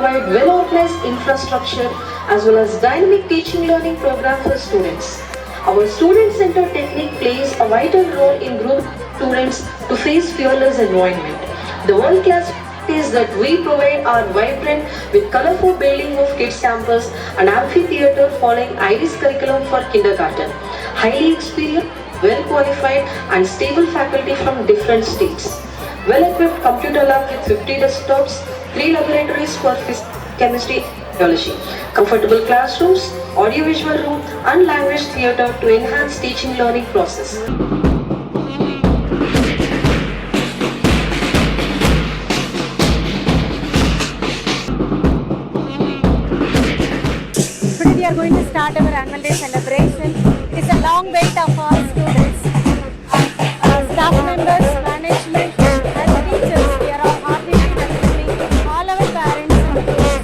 provide well-organized infrastructure as well as dynamic teaching learning program for students. Our student-centered technique plays a vital role in group students to face fearless environment. The world-class is that we provide our vibrant with colorful building of kids campus and amphitheater following IRIS curriculum for kindergarten. Highly experienced, well qualified and stable faculty from different states. Well-equipped computer lab with 50 desktops, 3 laboratories for physics, chemistry, and biology. Comfortable classrooms, audiovisual room and language theater to enhance teaching learning process. Today we are going to start our annual day celebration. It's a long wait of all students, staff members, management and teachers. We are all heartily welcoming all our parents and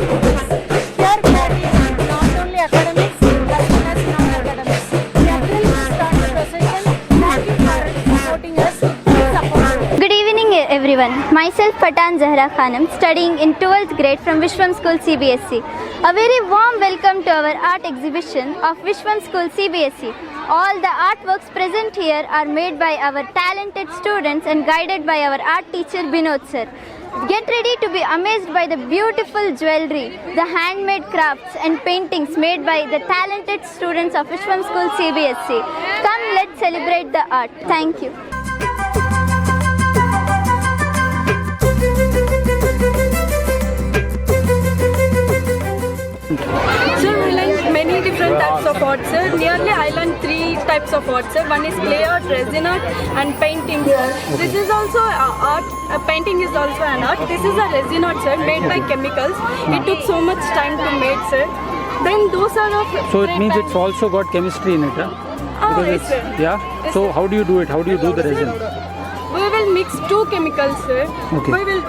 students. Here we are not only academics as well as non-academics. We are thrilled to start the procession. Thank you for supporting us. Please support us. Good evening everyone. Myself Patan Zahra Khanam, studying in 12th grade from Vishwam School CBSE. A very warm welcome to our art exhibition of Vishwam School CBSE. All the artworks present here are made by our talented students and guided by our art teacher Binod sir. Get ready to be amazed by the beautiful jewelry, the handmade crafts and paintings made by the talented students of Vishwam School CBSE. Come, let's celebrate the art. Thank you. So we learned many different types of art, sir. Nearly I learned 3 types of art, sir. One is clay art, resin art and painting, sir. This is also art. Painting is also an art. This is a resin art, sir, made by chemicals. It took so much time to make, sir. Then those are of... So it means it's also got chemistry in it, huh? Oh, Because yes, sir. Yeah? Yes, So sir. how do you do it? How do you do the resin? We will mix 2 chemicals, sir. Okay. We will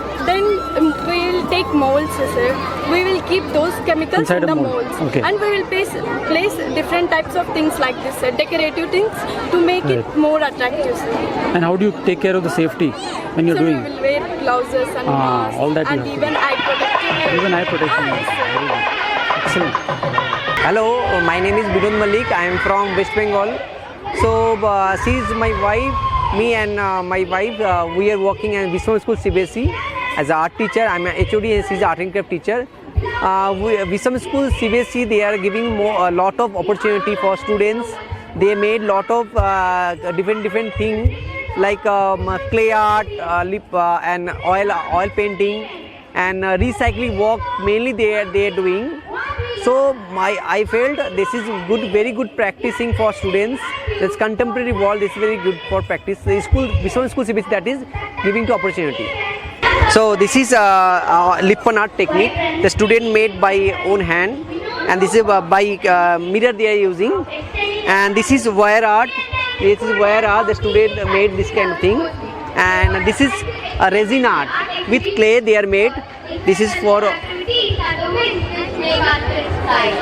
take molds, sir. We will keep those chemicals Inside in a the mold. molds. Okay. And we will place different types of things like this, sir. Decorative things to make it Right. more attractive, sir. And how do you take care of the safety when you're So doing? we will wear gloves and masks all that you and have to even do. eye protection. Even eye protection. Yes, sir. Very good. Excellent. Hello, my name is Binod Malik. I am from West Bengal. So she is my wife. Me and my wife, we are working at Vishwam School CBSE as an art teacher. I am an HOD and she is an art and craft teacher. Vishwam School CBSE, they are giving a lot of opportunity for students. They made lot of different things like clay art, lip and oil painting and recycling work. Mainly they are doing. So I felt this is very good practicing for students. This contemporary world is very good for practice. The school, Vishwam School CBSE, that is giving to opportunity. So this is Lippan art technique. The student made by own hand, and this is by mirror they are using. And this is wire art. This is wire art. The student made this kind of thing. And this is a resin art with clay they are made. This is for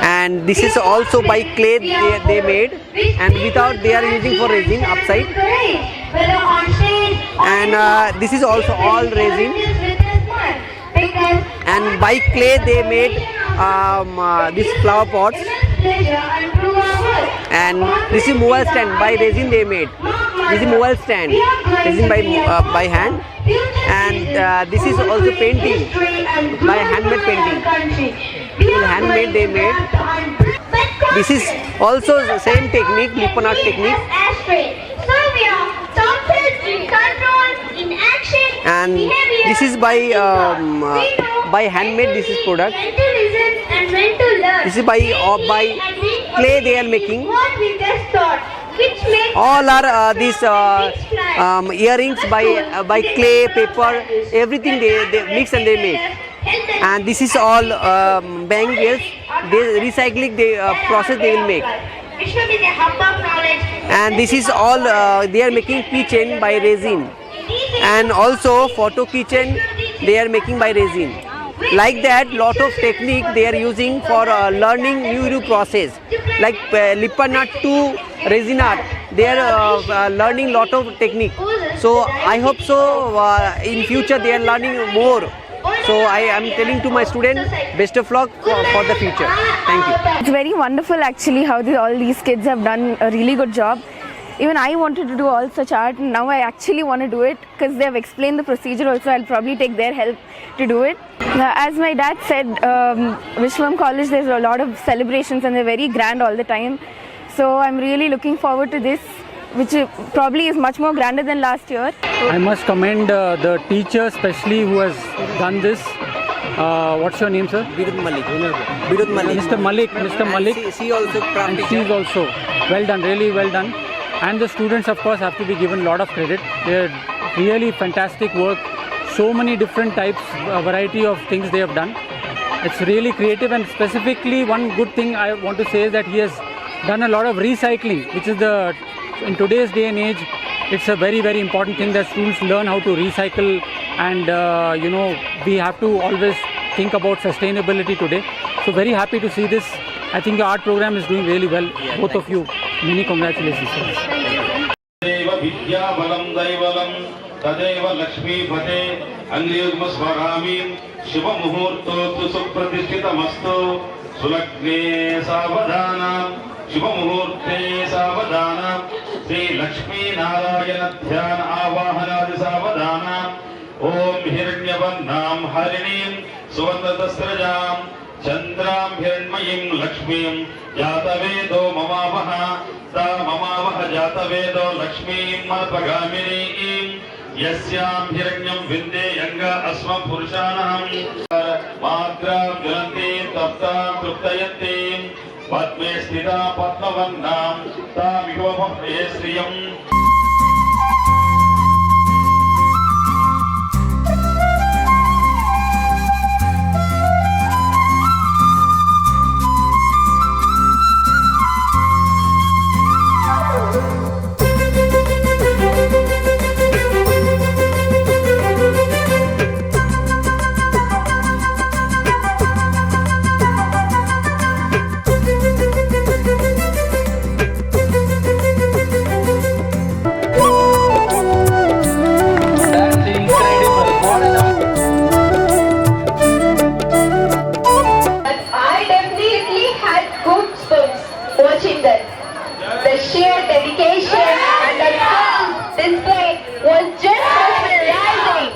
and this is also by clay they made, and without they are using for resin upside, and this is also all resin, and by clay they made these flower pots, and this is mobile stand by resin they made. This is mobile stand resin by hand, and this is also painting by handmade painting. Handmade they made. This is also the same technique, Lippan art technique. And this is by handmade. This is product. This is by clay they are making. All are these earrings by clay, paper, everything they mix and they make. And this is all bangles. They recycling process they will make. And this is all they are making keychain by resin. And also photo keychain they are making by resin. Like that, lot of technique they are using for learning new process. Like Lippan art to resin art, they are learning lot of technique. So I hope so in future they are learning more. So I am telling to my student, best of luck for the future. Thank you. It's very wonderful actually how all these kids have done a really good job. Even I wanted to do all such art, and now I actually want to do it because they have explained the procedure also. I'll probably take their help to do it. As my dad said, Vishwam College, there's a lot of celebrations and they're very grand all the time. So I'm really looking forward to this, which probably is much more grander than last year. I must commend the teacher especially who has done this. What's your name, sir? Bidun Malik. Bidun Malik. Mr. Malik. Mr. Malik. She also craft And teacher. she is also well done, really well done. And the students, of course, have to be given a lot of credit. They're really fantastic work. So many different types, a variety of things they have done. It's really creative, and specifically one good thing I want to say is that he has done a lot of recycling, which is in today's day and age, it's a very, very important thing that students learn how to recycle, and we have to always think about sustainability today. So very happy to see this. I think your art program is doing really well. Both of you. Many congratulations. देव विद्याबलं दैवलं तदेव लक्ष्मीपते अंग्रियुग्मस्वरामि शुभमुहूर्तोऽस्तु सुप्रतिष्ठितमस्तु सुलग्ने सावधानम् शुभमुहूर्ते सावधानम् श्रीलक्ष्मीनारायणध्यान आवाहनादि सावधानम् ॐ हिरण्यवर्णां हरिणीं सुवर्णतस्रजाम् चन्द्रां हिरण्मयीं लक्ष्मीं जातवेदो ममावह ता ममावह जातवेदो लक्ष्मीं मनपगामिनीं यस्यां हिरण्यं विन्देयङ्ग अस्मत्पुरुषाणां मात्रां ज्वलन्तीं तप्तां तृप्तयन्तीं पद्मे स्थिता पद्मवर्णां तामिहोमप्रिये श्रियम् watching that. The sheer dedication and the skill displayed was just mesmerizing.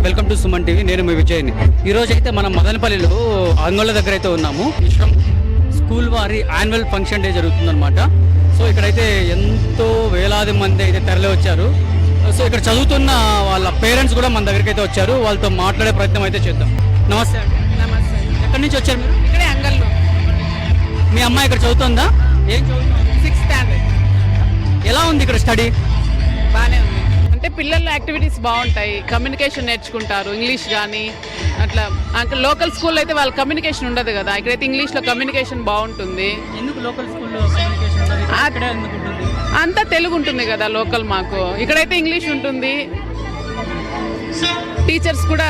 Welcome to Suman TV. నేను మీ విజయ్ని. ఈరోజు అయితే మనం మదనపల్లిలో అంగళ్ళ దగ్గర అయితే ఉన్నాము. విశ్వం స్కూల్ వారి యాన్యువల్ ఫంక్షన్ డే జరుగుతుందన్నమాట. సో ఇక్కడైతే ఎంతో వేలాది మంది అయితే తరలి వచ్చారు. సో ఇక్కడ చదువుతున్న వాళ్ళ పేరెంట్స్ కూడా మన దగ్గరికి అయితే వచ్చారు. వాళ్ళతో మాట్లాడే ప్రయత్నం అయితే చేద్దాం. నమస్తే అండి. నమస్తే. ఎక్కడి నుంచి వచ్చారు మీరు? ఇక్కడే అంగళ్ళు. మీ అమ్మాయి ఇక్కడ చదువుతుందా? ఏం చదువుతున్నారు? 6th standard. ఎలా ఉంది ఇక్కడ స్టడీ? బాగానే ఉంది. అంటే పిల్లల యాక్టివిటీస్ బాగుంటాయి, కమ్యూనికేషన్ నేర్చుకుంటారు, ఇంగ్లీష్ కానీ అట్లా. అక్కడ లోకల్ స్కూల్లో అయితే వాళ్ళ కమ్యూనికేషన్ ఉండదు కదా, ఇక్కడైతే ఇంగ్లీష్లో కమ్యూనికేషన్ బాగుంటుంది. ఎందుకు లోకల్ స్కూల్లో కమ్యూనికేషన్ ఉండదు? ఇక్కడ ఎందుకు ఉంటుంది? అంతా తెలుగు ఉంటుంది కదా లోకల్, మాకు ఇక్కడైతే ఇంగ్లీష్ ఉంటుంది. టీచర్స్ కూడా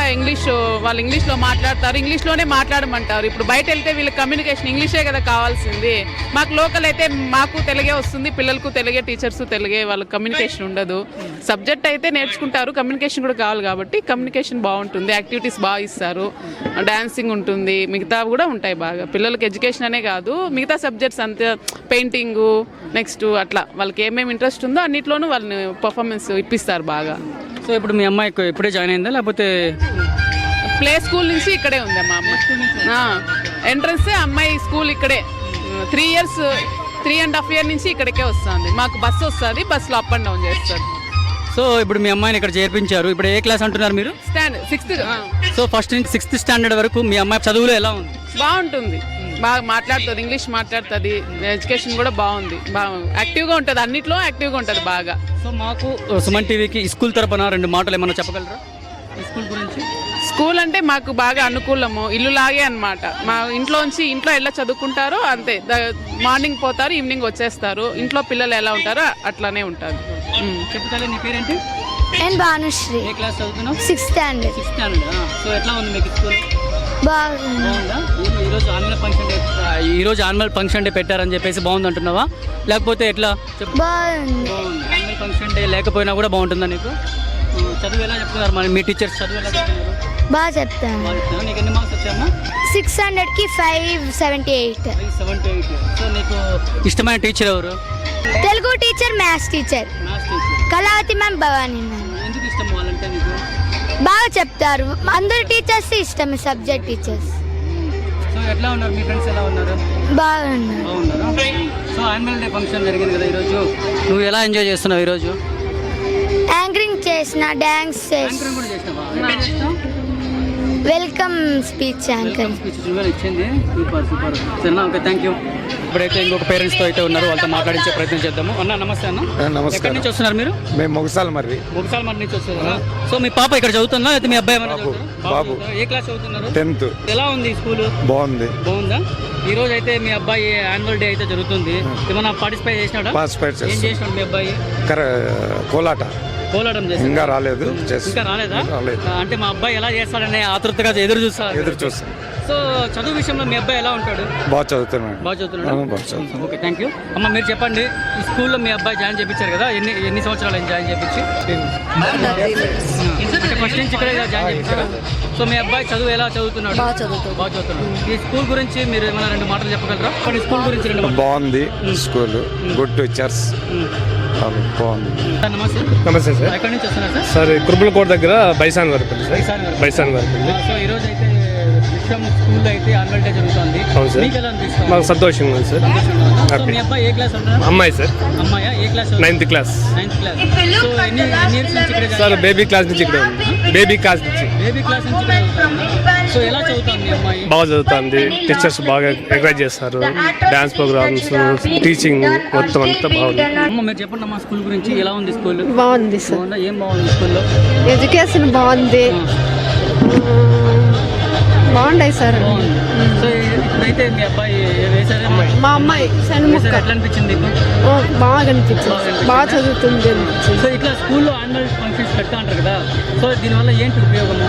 వాళ్ళు ఇంగ్లీష్లో మాట్లాడతారు, ఇంగ్లీష్లోనే మాట్లాడమంటారు. ఇప్పుడు బయట వెళ్తే వీళ్ళకి కమ్యూనికేషన్ ఇంగ్లీషే కదా కావాల్సింది. మాకు లోకల్ అయితే మాకు తెలుగే వస్తుంది, పిల్లలకు తెలుగే, టీచర్స్ తెలుగే, వాళ్ళకి కమ్యూనికేషన్ ఉండదు. సబ్జెక్ట్ అయితే నేర్చుకుంటారు, కమ్యూనికేషన్ కూడా కావాలి కాబట్టి కమ్యూనికేషన్ బాగుంటుంది. యాక్టివిటీస్ బాగా ఇస్తారు, డాన్సింగ్ ఉంటుంది, మిగతా కూడా ఉంటాయి బాగా. పిల్లలకి ఎడ్యుకేషన్ అనే కాదు, మిగతా సబ్జెక్ట్స్ అంతే, పెయింటింగు, నెక్స్ట్ అట్లా వాళ్ళకి ఏమేమి ఇంట్రెస్ట్ ఉందో అన్నిట్లోనూ వాళ్ళని పర్ఫార్మెన్స్ ఇప్పిస్తారు బాగా. సో ఇప్పుడు మీ అమ్మాయి ఇప్పుడే జాయిన్ అయిందా లేకపోతే ప్లే స్కూల్ నుంచి ఇక్కడే ఉంది మా అమ్మాయి. ఎంట్రన్స్ అమ్మాయి స్కూల్ ఇక్కడే 3.5 years నుంచి ఇక్కడికే వస్తుంది. మాకు బస్సు వస్తుంది, బస్సులో అప్ అండ్ డౌన్ చేస్తారు. సో ఇప్పుడు మీ అమ్మాయిని ఇక్కడ చేర్పించారు. ఇప్పుడు ఏ క్లాస్ అంటున్నారు మీరు? Standard 6th. సో ఫస్ట్ నుంచి 6th స్టాండర్డ్ వరకు మీ అమ్మాయి చదువులో ఎలా ఉంది? బాగుంటుంది, బాగా మాట్లాడుతుంది, ఇంగ్లీష్ మాట్లాడుతుంది, ఎడ్యుకేషన్ కూడా బాగుంది, బాగా యాక్టివ్గా ఉంటుంది, అన్నిట్లో యాక్టివ్గా ఉంటుంది బాగా. సో మాకు సుమన్ టీవీకి స్కూల్ తరపున 2 మాటలు ఏమన్నా చెప్పగలరా స్కూల్ గురించి? స్కూల్ అంటే మాకు బాగా అనుకూలము, ఇల్లులాగే అన్నమాట. మా ఇంట్లో ఎలా చదువుకుంటారో అంతే, మార్నింగ్ పోతారు, ఈవినింగ్ వచ్చేస్తారు. ఇంట్లో పిల్లలు ఎలా ఉంటారో అట్లానే ఉంటారు. చెప్తారా? నీ పేరేంటి? అండ్ భానుశ్రీ ఏ క్లాస్ చదువుతున్నావు? 6th standard. 6th standard. So ఎట్లా ఉంది మీకు స్కూల్? బాగుంది. బాగుందా? ఈరోజు యాన్యువల్ ఫంక్షన్ డే పెట్టారని చెప్పేసి బాగుంది అంటున్నావా, లేకపోతే ఎట్లా చెప్పు? బాగుంది. బాగుంది. యాన్యువల్ ఫంక్షన్ డే లేకపోయినా కూడా బాగుంటుందా నీకు? చదువు ఎలా చెప్తున్నారు మరి మీ టీచర్స్? చదువు ఎలా చెప్తున్నారు? బాగా చెప్తాను. బాగా చెప్తున్నారు. నీకు ఎన్ని మార్క్స్ వచ్చాయమ్మా? 600కి 578. 578. సో నీకు ఇష్టమైన టీచర్ ఎవరు? Telugu teacher, maths teacher maths teacher. Kalavathi ma'am, Bhavani ma'am. ఎందుకు ఇష్టం వాళ్ళంటే నీకు? బాగా చెప్తారు. అందరు టీచర్స్ ఇష్టమే, సబ్జెక్ట్ టీచర్స్. సో ఎట్లా ఉన్నారు మీ ఫ్రెండ్స్? ఎలా ఉన్నారు? బాగున్నారు. బాగున్నారా? సో యాన్యువల్ డే ఫంక్షన్ జరిగింది కదా ఈరోజు, నువ్వు ఎలా ఎంజాయ్ చేస్తున్నావు ఈరోజు? యాంకరింగ్ చేసిన, డాన్స్ చేసిన, యాంకరింగ్ కూడా చేసినావా? ఎలా చేసినావు? Welcome speech anchoring. స్పీచ్ నువ్వే ఇచ్చింది. Super super. సరేనా, ఓకే, థ్యాంక్ యూ. ఇప్పుడైతే ఇంకొక పేరెంట్స్తో అయితే ఉన్నారు, వాళ్ళతో మాట్లాడించే ప్రయత్నం చేద్దాము. అన్న నమస్తే. అన్న నమస్కారం. ఎక్కడి నుంచి వస్తున్నారు మీరు? మేము మొగసాల మరి నుంచి వస్తున్నారు. సో మీ పాప ఇక్కడ చదువుతుందా, అయితే మీ అబ్బాయి ఏమైనా బాబు. చదువుతారా? ఏ క్లాస్ చదువుతున్నారు? 10th. ఎలా ఉంది స్కూల్? బాగుంది. బాగుందా? ఈ రోజు అయితే మీ అబ్బాయి యాన్యువల్ డే అయితే జరుగుతుంది, ఏమైనా పార్టిసిపేట్ చేసినాడా? పార్టిసిపేట్ ఏం చేసినాడు మీ అబ్బాయి? కోలాటం చేసి ఇంకా రాలేదు. ఇంకా రాలేదా? అంటే మా అబ్బాయి ఎలా చేస్తాడనే ఆతృతగా ఎదురు చూస్తాం. సో చదువు విషయంలో మీ అబ్బాయి ఎలా ఉంటాడు? బాగా చదువుతున్నాడు. బాగా చదువుతున్నాడు. Okay, thank you. అమ్మ మీరు చెప్పండి, ఈ స్కూల్లో మీ అబ్బాయి జాయిన్ చేయించారు కదా, ఎన్ని సంవత్సరాలు జాయిన్ చేయించి? అంటే ఫస్ట్ నుంచి ఇక్కడే జాయిన్ చేయించారు. సో మీ అబ్బాయి చదువు ఎలా చదువుతున్నాడు? బాగా చదువుతున్నాడు. ఈ స్కూల్ గురించి మీరు ఏమైనా 2 మాటలు చెప్పగలరా? ఈ స్కూల్ గురించి 2 మాటలు. బాగుంది స్కూల్, గుడ్ టీచర్స్, బాగుంది. నమస్తే సార్. ఎక్కడి నుంచి వస్తున్నారు సార్? సార్ కురుబులకోట దగ్గర బైసాన్ వరపల్లి సార్. బైసాన్ వరపల్లి. సో ఈరోజు అయితే విశ్వం స్కూల్లో అయితే యాన్యువల్ డే జరుగుతుంది. అవును సార్. మీకు ఎలా అనిపిస్తుంది? మాకు సంతోషంగా ఉంది సార్. సో మీ అబ్బాయి ఏ క్లాస్ ఉంటున్నారు? అమ్మాయి సార్. అమ్మాయా? ఏ class? 9th class. 9th class. So ఎన్ని ఇయర్స్ నుంచి ఇక్కడ సార్ బేబీ క్లాస్ నుంచి ఇక్కడ ఉంది. బేబీ క్లాస్ నుంచి ఇక్కడ చదువుతుందా? సో ఎలా చదువుతుంది మీ అమ్మాయి? బాగా చదువుతుంది. టీచర్స్ బాగా ఎంకరేజ్ చేస్తారు. డాన్స్ ప్రోగ్రామ్స్, టీచింగ్ మొత్తం అంతా బాగుంది. అమ్మ మీరు చెప్పండి అమ్మా, స్కూల్ గురించి ఎలా ఉంది? స్కూల్ బాగుంది సార్. ఏం బాగుంది స్కూల్లో? ఎడ్యుకేషన్ బాగుంది, బాగుంటాయి సార్. సో ఇప్పుడైతే మీ అబ్బాయి వేసారా? మా అమ్మాయి ఎట్లా అనిపించింది? బాగా అనిపించింది, బాగా చదువుతుంది అనిపించింది. సో ఇట్లా స్కూల్లో యాన్యువల్ ఫంక్షన్స్ పెడతా అంటారు కదా, సో దీనివల్ల ఏంటి ఉపయోగము?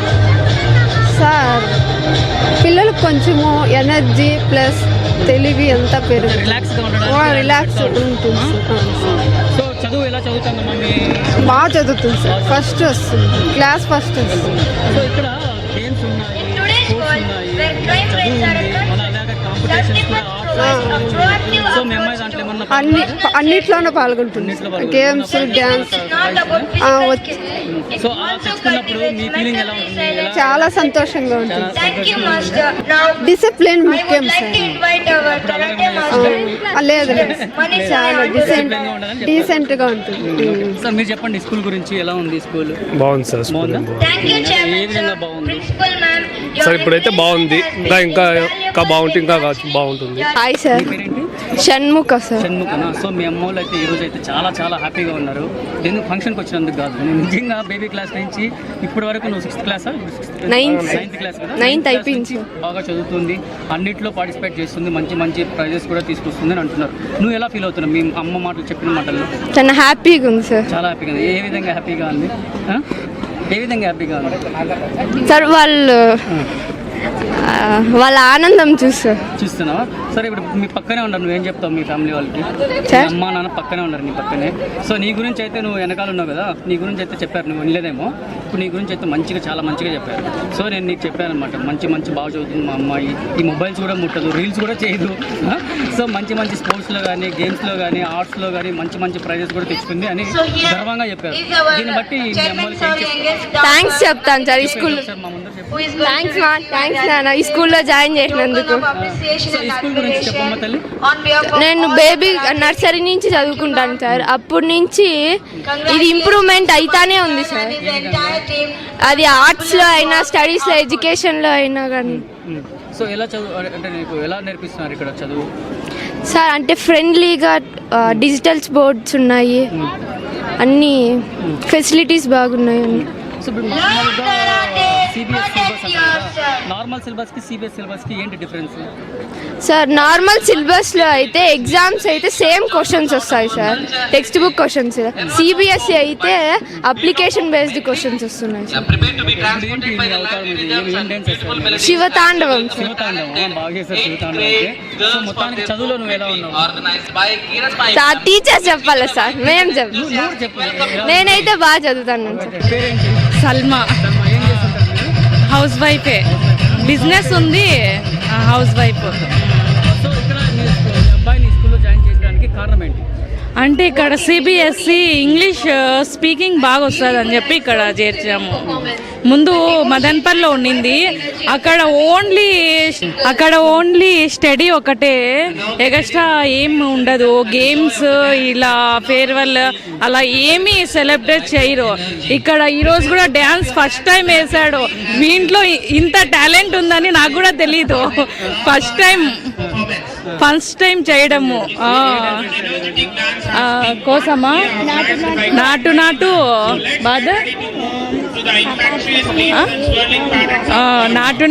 సార్ పిల్లలకు కొంచెము ఎనర్జీ ప్లస్ తెలివి అంతా పెరుగుతుంది, రిలాక్స్ ఉంటుంది. సో చదువు ఎలా చదువుతుందమ్మా? బాగా చదువుతుంది సార్, ఫస్ట్ వస్తుంది, క్లాస్ ఫస్ట్ వస్తుంది. సో ఇక్కడ గేమ్స్ ఉన్నాయి, స్పోర్ట్స్ ఉన్నాయి, చదువు ఉంది, మళ్ళీ అలాగే కాంపిటీషన్స్ కూడా, సో మీ అమ్మాయి దాంట్లో ఏమన్నా అన్నిట్లోనూ పాల్గొంటుంది, గేమ్స్, డ్యాన్స్. సో అలా తెచ్చుకున్నప్పుడు మీ ఫీలింగ్ ఎలా ఉంటుంది? చాలా సంతోషంగా ఉంటుంది. డిసిప్లిన్ ముఖ్యం సార్. లేదు చాలా డీసెంట్ గా ఉంటుంది. సార్ మీరు చెప్పండి, స్కూల్ గురించి ఎలా ఉంది? స్కూల్ బాగుంది సార్. స్కూల్ ఏ విధంగా బాగుంది సార్? ఇప్పుడైతే బాగుంది, ఇంకా బాగుంటే ఇంకా బాగుంటుంది. Hi sir, Shanmukha sir. షణ్ముఖనా? సో మీ అమ్మ వాళ్ళు అయితే ఈరోజు అయితే చాలా చాలా హ్యాపీగా ఉన్నారు. ఎందుకు ఫంక్షన్కి వచ్చినందుకు కాదు, నేను నిజంగా బేబీ క్లాస్ నుంచి ఇప్పటి వరకు నువ్వు 6th క్లాసా? 9th క్లాస్ కదా? 9th అయిపోయింది. బాగా చదువుతుంది, అన్నిట్లో పార్టిసిపేట్ చేస్తుంది, మంచి మంచి ప్రైజెస్ కూడా తీసుకొస్తుంది అని అంటున్నారు. నువ్వు ఎలా ఫీల్ అవుతున్నావు మీ అమ్మ మాటలు చెప్పిన మాటల్లో? చాలా హ్యాపీగా ఉంది సార్. చాలా హ్యాపీగా ఉంది. ఏ విధంగా హ్యాపీగా ఉంది? ఏ విధంగా హ్యాపీగా ఉంది సార్? వాళ్ళ ఆనందం చూస్తున్నావా? సరే, ఇప్పుడు మీ పక్కనే ఉన్నారు, నువ్వేం చెప్తావు మీ ఫ్యామిలీ వాళ్ళకి? అమ్మ నాన్న పక్కనే ఉన్నారు నీ పక్కనే. సో నీ గురించి అయితే నువ్వు వెనకాల ఉన్నావు కదా, నీ గురించి అయితే చెప్పారు, నువ్వు వినలేదేమో. ఇప్పుడు నీ గురించి అయితే మంచిగా, చాలా మంచిగా చెప్పారు. సో నేను నీకు చెప్పాను అనమాట, మంచి బాగా చదువుతుంది మా అమ్మాయి, ఈ మొబైల్స్ కూడా ముట్టదు, రీల్స్ కూడా చేయదు. సో మంచి స్పోర్ట్స్లో కానీ, గేమ్స్లో కానీ, ఆర్ట్స్లో కానీ మంచి ప్రైజెస్ కూడా తెచ్చుకుంది అని గర్వంగా చెప్పారు. దీన్ని బట్టి మీ అమ్మాయికి థ్యాంక్స్ చెప్తాను సార్. ఈ స్కూల్ మా ముందర చెప్పు. థ్యాంక్స్ నాన్న, ఈ స్కూల్లో జాయిన్ చేసినందుకు. స్కూల్ గురించి చెప్పమ్మా తల్లి. నేను బేబీ నర్సరీ నుంచి చదువుకుంటాను సార్. అప్పటి నుంచి ఇది ఇంప్రూవ్మెంట్ అయితానే ఉంది సార్. అది ఆర్ట్స్లో అయినా, స్టడీస్లో, ఎడ్యుకేషన్లో అయినా కానీ. సో ఎలా చదువు అంటే నీకు ఎలా నేర్పిస్తున్నారు ఇక్కడ చదువు? సార్ అంటే ఫ్రెండ్లీగా డిజిటల్స్ బోర్డ్స్ ఉన్నాయి, అన్ని ఫెసిలిటీస్ బాగున్నాయి. సో ఇప్పుడు మామూలుగా CBSE సిలబస్ అంటారు కదా, నార్మల్ సిలబస్కి సిబిఎస్ సిలబస్కి ఏంటి డిఫరెన్స్? సార్ నార్మల్ సిలబస్లో అయితే ఎగ్జామ్స్ అయితే సేమ్ క్వశ్చన్స్ వస్తాయి sir, text book questions. CBSE అయితే అప్లికేషన్ బేస్డ్ క్వశ్చన్స్ వస్తున్నాయి సార్. శివతాండవం. బాగా చేశారు శివతాండవం అయితే. సో మొత్తానికి చదువులో నువ్వు ఎలా ఉన్నావు? సార్ టీచర్స్ చెప్పాలి సార్, మేము చెప్పు. నేనైతే బాగా చదువుతాను సార్. పేరేంటి? సల్మా ఏం చేస్తుంటారు మీరు? హౌస్ వైఫే, బిజినెస్ ఉంది, హౌస్ వైఫ్. సో ఇక్కడ మీ అబ్బాయిని స్కూల్లో జాయిన్ చేయడానికి కారణం ఏంటి? అంటే ఇక్కడ సిబిఎస్ఈ ఇంగ్లీష్ స్పీకింగ్ బాగా వస్తుంది అని చెప్పి ఇక్కడ చేర్చాము. ముందు మదన్పల్లిలో ఉండింది, అక్కడ ఓన్లీ స్టడీ ఒకటే, ఎక్స్ట్రా ఏం ఉండదు. గేమ్స్ ఇలా ఫేర్వెల్ అలా ఏమీ సెలబ్రేట్ చేయరు. ఇక్కడ ఈరోజు కూడా డ్యాన్స్ ఫస్ట్ టైం వేసాడు. వీంట్లో ఇంత టాలెంట్ ఉందని నాకు కూడా తెలీదు. ఫస్ట్ టైం చేయడము. కోసమా నాటు బాధ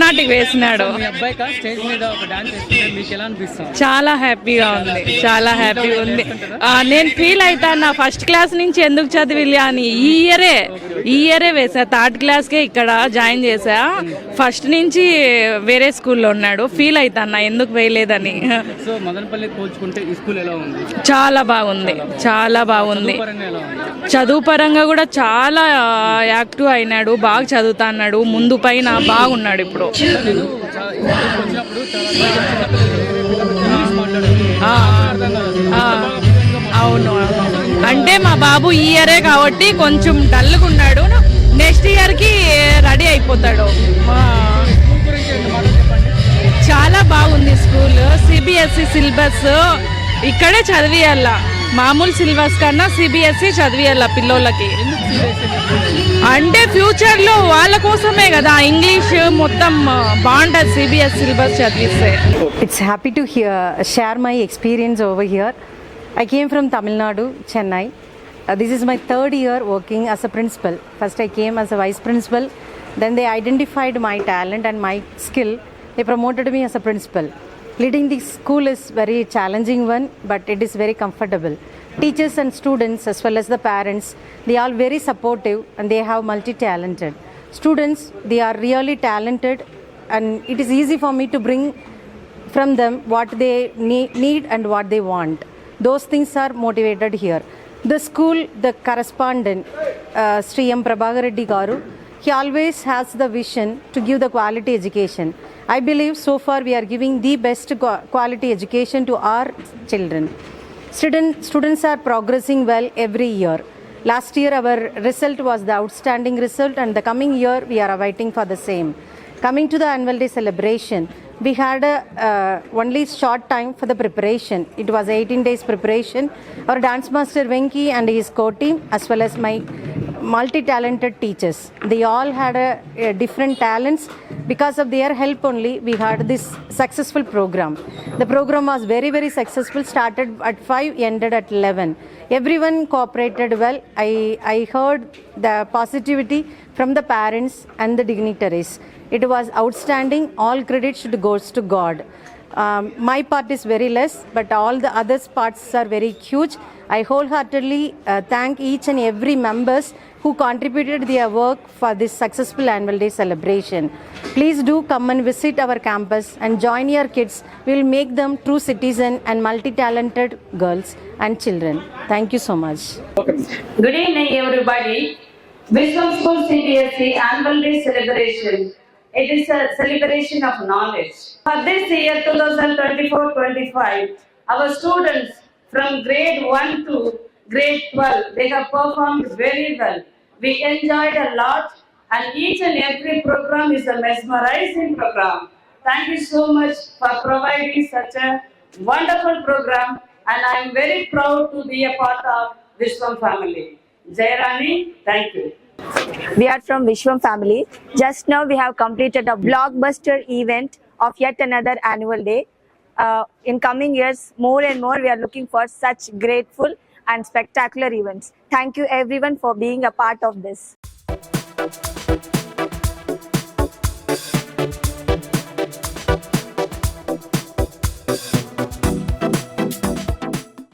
నాటుకి వేసినాడు. మీ అబ్బాయికి స్టేజ్ మీద ఒక డాన్స్ వేస్తుంటే మీకు ఎలా అనిపిస్తుంది? చాలా హ్యాపీగా ఉంది. నేను ఫీల్ అవుతాను, ఫస్ట్ క్లాస్ నుంచి ఎందుకు చదివిలే అని. ఈ ఇయరే వేసా, థర్డ్ క్లాస్కే ఇక్కడ జాయిన్ చేసా. ఫస్ట్ నుంచి వేరే స్కూల్లో ఉన్నాడు. ఫీల్ అవుతాను ఎందుకు వేయలేదని. సో మదనపల్లి పోల్చుకుంటే ఈ స్కూల్ ఎలా ఉంది? చాలా బాగుంది. చదువు పరంగా కూడా చాలా యాక్టివ్ అయినాడు, బాగా చదువుతాన్నాడు, ముందు పైన బాగున్నాడు. ఇప్పుడు అవును, అంటే మా బాబు ఈ ఇయరే కాబట్టి కొంచెం డల్గా ఉన్నాడు. నెక్స్ట్ ఇయర్కి రెడీ అయిపోతాడు. చాలా బాగుంది స్కూల్. సిబిఎస్ఈ సిలబస్ ఇక్కడే చదివియాల, మామూలు సిలబస్ కన్నా సిబిఎస్ఈ చదివియాల పిల్లోళ్ళకి. అంటే ఫ్యూచర్లో వాళ్ళ కోసమే కదా, ఇంగ్లీష్ మొత్తం బాగుంటుంది సిబిఎస్ సిలబస్ చదివిస్తే. It's happy to share my experience over here. I came from Tamil Nadu, Chennai. This is my third year working as a principal. First I came as a vice principal, then they identified my talent and my skill. They promoted me as a principal. Leading the school is very challenging one, but it is very comfortable. Teachers and students as well as the parents, they are very supportive and they have multi-talented. Students, they are really talented and it is easy for me to bring from them what they need and what they want. Those things are motivated here. The school, the correspondent, Sri M. Prabhakar Reddy Garu, he always has the vision to give the quality education. I believe so far we are giving the best quality education to our children. Students are progressing well every year. Last year our result was the outstanding result and the coming year we are awaiting for the same. Coming to the annual day celebration, we had only short time for the preparation. It was 18 days preparation. Our dance master Venki and his co-team as well as my multi-talented teachers, they all had different talents. Because of their help only we had this successful program. The program was very, very successful, started at 5, ended at 11. Everyone cooperated well. I heard the positivity from the parents and the dignitaries. It was outstanding. All credit should goes to God. My part is very less, but all the others parts are very huge. I wholeheartedly thank each and every members who contributed their work for this successful annual day celebration. Please do come and visit our campus and join your kids. We'll make them true citizen and multi-talented girls and children. Thank you so much. Good evening everybody. Vishwam School CBSE Annual Day Celebration. It is a celebration of knowledge. For this year 2024-25, our students from grade 1 to grade 12, they have performed very well. We enjoyed a lot and each and every program is a mesmerizing program. Thank you so much for providing such a wonderful program and I am very proud to be a part of Vishwam family. Jairani, thank you. We are from Vishwam family. Just now we have completed a blockbuster event of yet another annual day. In coming years, more and more we are looking for such grateful and spectacular events. Thank you everyone for being a part of this.